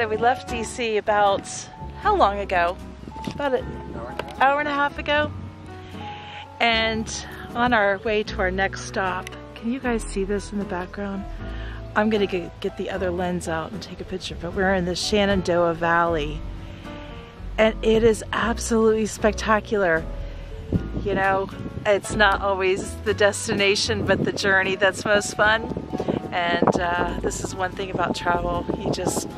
So we left DC about, how long ago? About an hour and a half ago. And on our way to our next stop, can you guys see this in the background? I'm gonna get the other lens out and take a picture, but we're in the Shenandoah Valley. And it is absolutely spectacular. You know, it's not always the destination, but the journey that's most fun. And this is one thing about travel. You just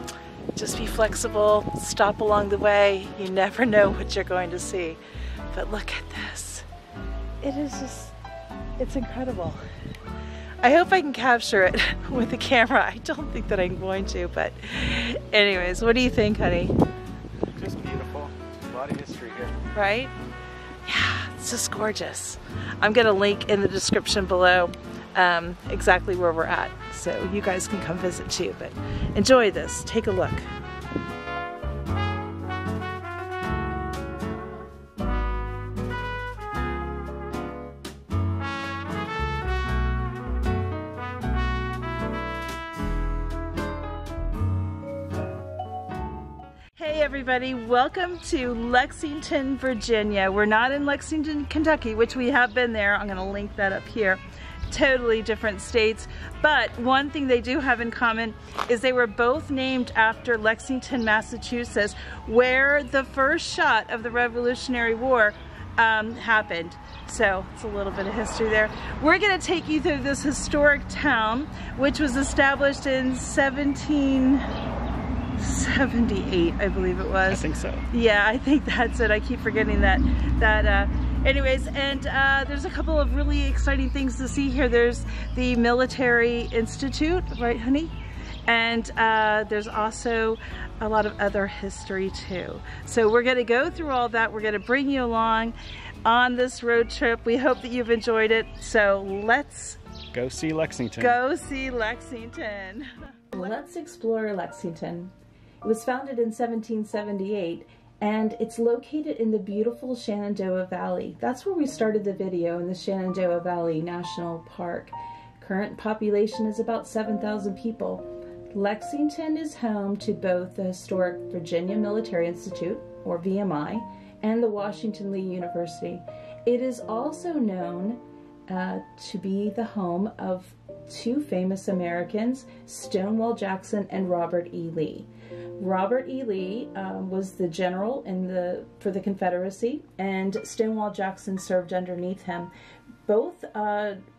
be flexible, stop along the way. You never know what you're going to see. But look at this. It is just, it's incredible. I hope I can capture it with the camera. I don't think that I'm going to, but anyways, what do you think, honey? Just beautiful. A lot of history here. Right? Yeah, it's just gorgeous. I'm gonna link in the description below exactly where we're at, so you guys can come visit too, but enjoy this. Take a look. Hey everybody, welcome to Lexington, Virginia. We're not in Lexington, Kentucky, which we have been there. I'm gonna link that up here. Totally different states, but one thing they do have in common is they were both named after Lexington, Massachusetts, where the first shot of the Revolutionary War happened. So it's a little bit of history there. We're gonna take you through this historic town, which was established in 1778, I believe it was. I think so. Yeah, I think that's it. I keep forgetting that. Anyways, and there's a couple of really exciting things to see here. There's the Military Institute, right, honey? And there's also a lot of other history too. So we're gonna go through all that. We're gonna bring you along on this road trip. We hope that you've enjoyed it. So let's go see Lexington. Go see Lexington. Let's explore Lexington. It was founded in 1778 and it's located in the beautiful Shenandoah Valley. That's where we started the video, in the Shenandoah Valley National Park. Current population is about 7,000 people. Lexington is home to both the historic Virginia Military Institute, or VMI, and the Washington Lee University. It is also known to be the home of two famous Americans, Stonewall Jackson and Robert E. Lee. Robert E. Lee was the general for the Confederacy, and Stonewall Jackson served underneath him. Both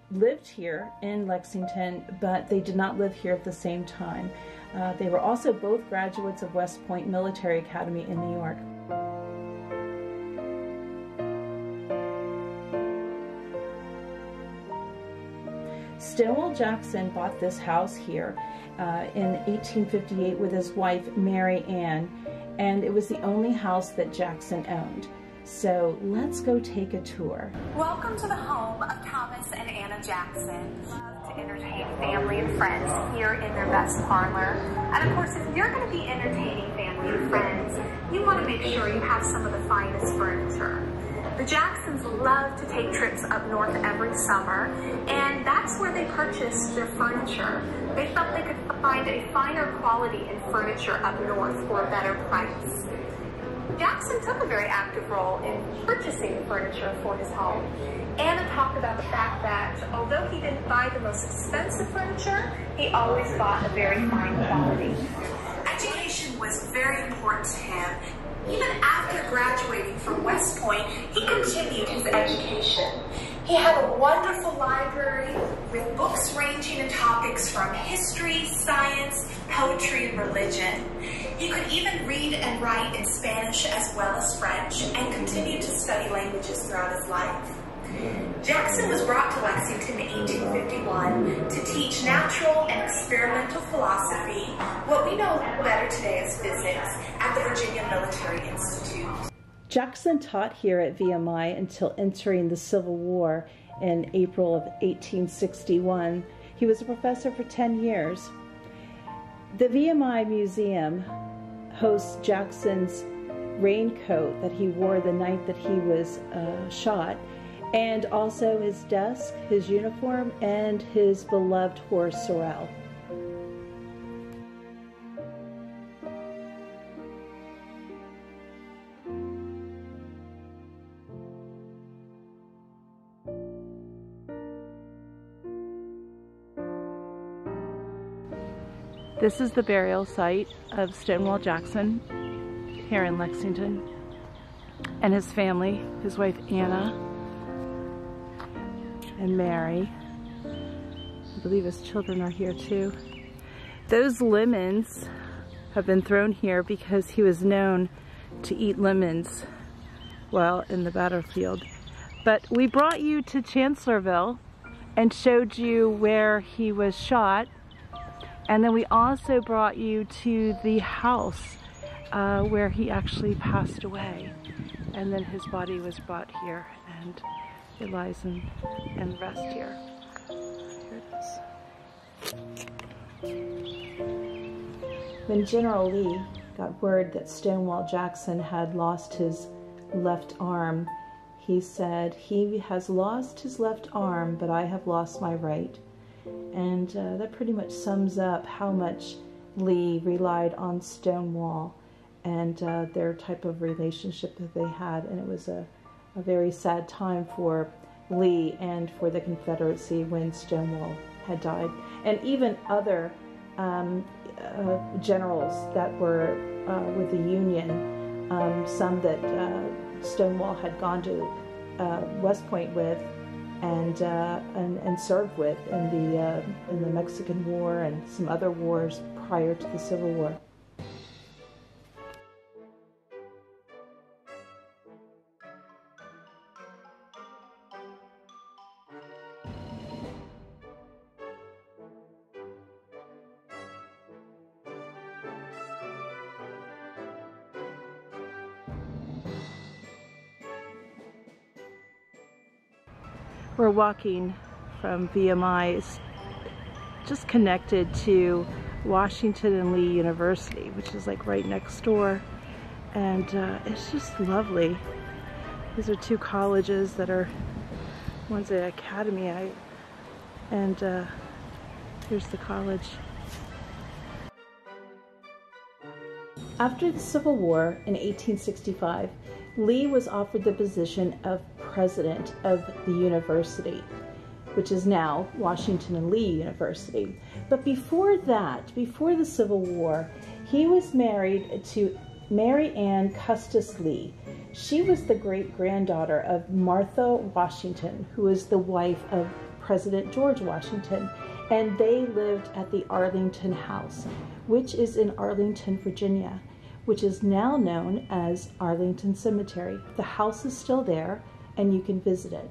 lived here in Lexington, but they did not live here at the same time. They were also both graduates of West Point Military Academy in New York. Stonewall Jackson bought this house here in 1858 with his wife Mary Ann, and it was the only house that Jackson owned. So let's go take a tour. Welcome to the home of Thomas and Anna Jackson. Love to entertain family and friends here in their best parlor. And of course, if you're going to be entertaining family and friends, you want to make sure you have some of the finest furniture. The Jacksons love to take trips up north every summer, and that's where they purchased their furniture. They felt they could find a finer quality in furniture up north for a better price. Jackson took a very active role in purchasing the furniture for his home. Anna talked about the fact that although he didn't buy the most expensive furniture, he always bought a very fine quality. Education was very important to him. Even after graduating from West Point, he continued his education. He had a wonderful library with books ranging in topics from history, science, poetry, and religion. He could even read and write in Spanish as well as French, and continued to study languages throughout his life. Jackson was brought to Lexington in 1851 to teach natural and experimental philosophy, what we know better today as physics, at the Virginia Military Institute. Jackson taught here at VMI until entering the Civil War in April of 1861. He was a professor for 10 years. The VMI Museum hosts Jackson's raincoat that he wore the night that he was shot, and also his desk, his uniform, and his beloved horse, Sorrel. This is the burial site of Stonewall Jackson here in Lexington, and his family, his wife Anna and Mary. I believe his children are here too. Those lemons have been thrown here because he was known to eat lemons while in the battlefield. But we brought you to Chancellorsville and showed you where he was shot, and then we also brought you to the house where he actually passed away, and then his body was brought here and it lies in rest here. Here it is. When General Lee got word that Stonewall Jackson had lost his left arm, he said, "He has lost his left arm, but I have lost my right." And that pretty much sums up how much Lee relied on Stonewall and their type of relationship that they had. And it was a very sad time for Lee and for the Confederacy when Stonewall had died. And even other generals that were with the Union, some that Stonewall had gone to West Point with and served with in the Mexican War and some other wars prior to the Civil War. We're walking from VMI, just connected to Washington and Lee University, which is like right next door, and it's just lovely. These are two colleges that are, one's an academy, and here's the college. After the Civil War in 1865, Lee was offered the position of president of the university, which is now Washington and Lee University. But before that, before the Civil War, he was married to Mary Ann Custis Lee. She was the great-granddaughter of Martha Washington, who was the wife of President George Washington, and they lived at the Arlington House, which is in Arlington, Virginia, which is now known as Arlington Cemetery. The house is still there, and you can visit it.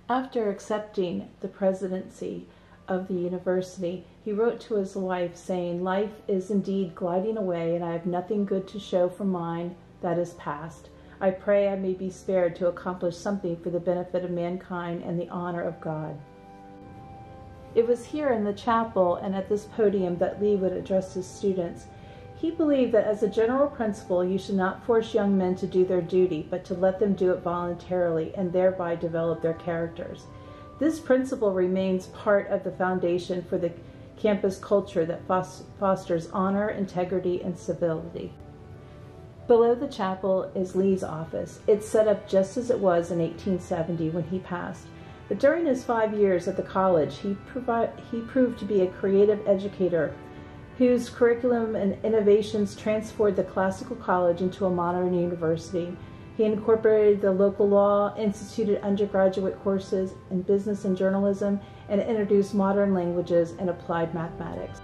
After accepting the presidency of the university, he wrote to his wife saying, "Life is indeed gliding away, and I have nothing good to show for mine that is past. I pray I may be spared to accomplish something for the benefit of mankind and the honor of God." It was here in the chapel and at this podium that Lee would address his students. He believed that as a general principle, you should not force young men to do their duty, but to let them do it voluntarily and thereby develop their characters. This principle remains part of the foundation for the campus culture that fosters honor, integrity, and civility. Below the chapel is Lee's office. It's set up just as it was in 1870 when he passed. But during his 5 years at the college, he proved to be a creative educator whose curriculum and innovations transformed the classical college into a modern university. He incorporated the local law, instituted undergraduate courses in business and journalism, and introduced modern languages and applied mathematics.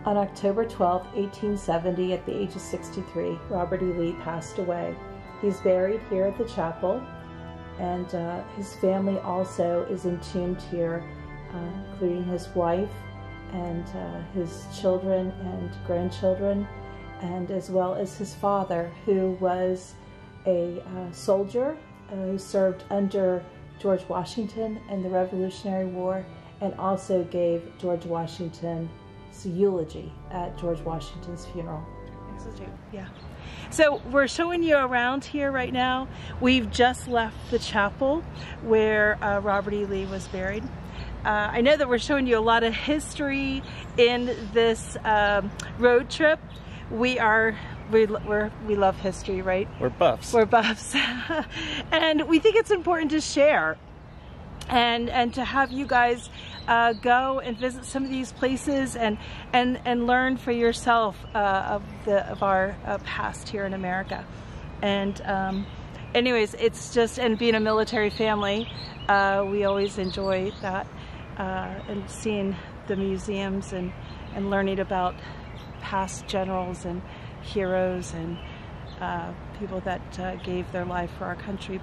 On October 12, 1870, at the age of 63, Robert E. Lee passed away. He's buried here at the chapel, and his family also is entombed here, including his wife and his children and grandchildren, and as well as his father, who was a soldier who served under George Washington in the Revolutionary War, and also gave George Washington eulogy at George Washington's funeral. Yeah. So we're showing you around here right now. We've just left the chapel where Robert E. Lee was buried. I know that we're showing you a lot of history in this road trip, we love history, right? We're buffs. We're buffs. And we think it's important to share and to have you guys go and visit some of these places and learn for yourself of our past here in America. And anyways, it's just, and being a military family, we always enjoy that, and seeing the museums and learning about past generals and heroes and people that gave their life for our country.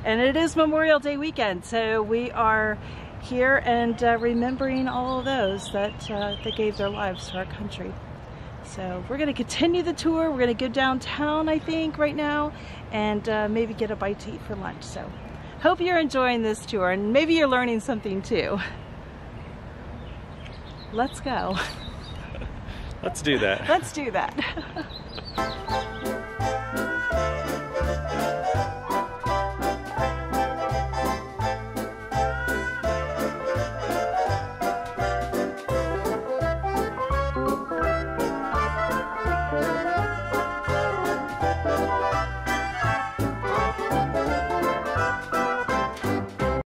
And it is Memorial Day weekend, so we are here and remembering all of those that gave their lives to our country. So we're going to continue the tour. We're going to go downtown, I think, right now, and maybe get a bite to eat for lunch. So hope you're enjoying this tour, and maybe you're learning something too. Let's go. Let's do that. Let's do that.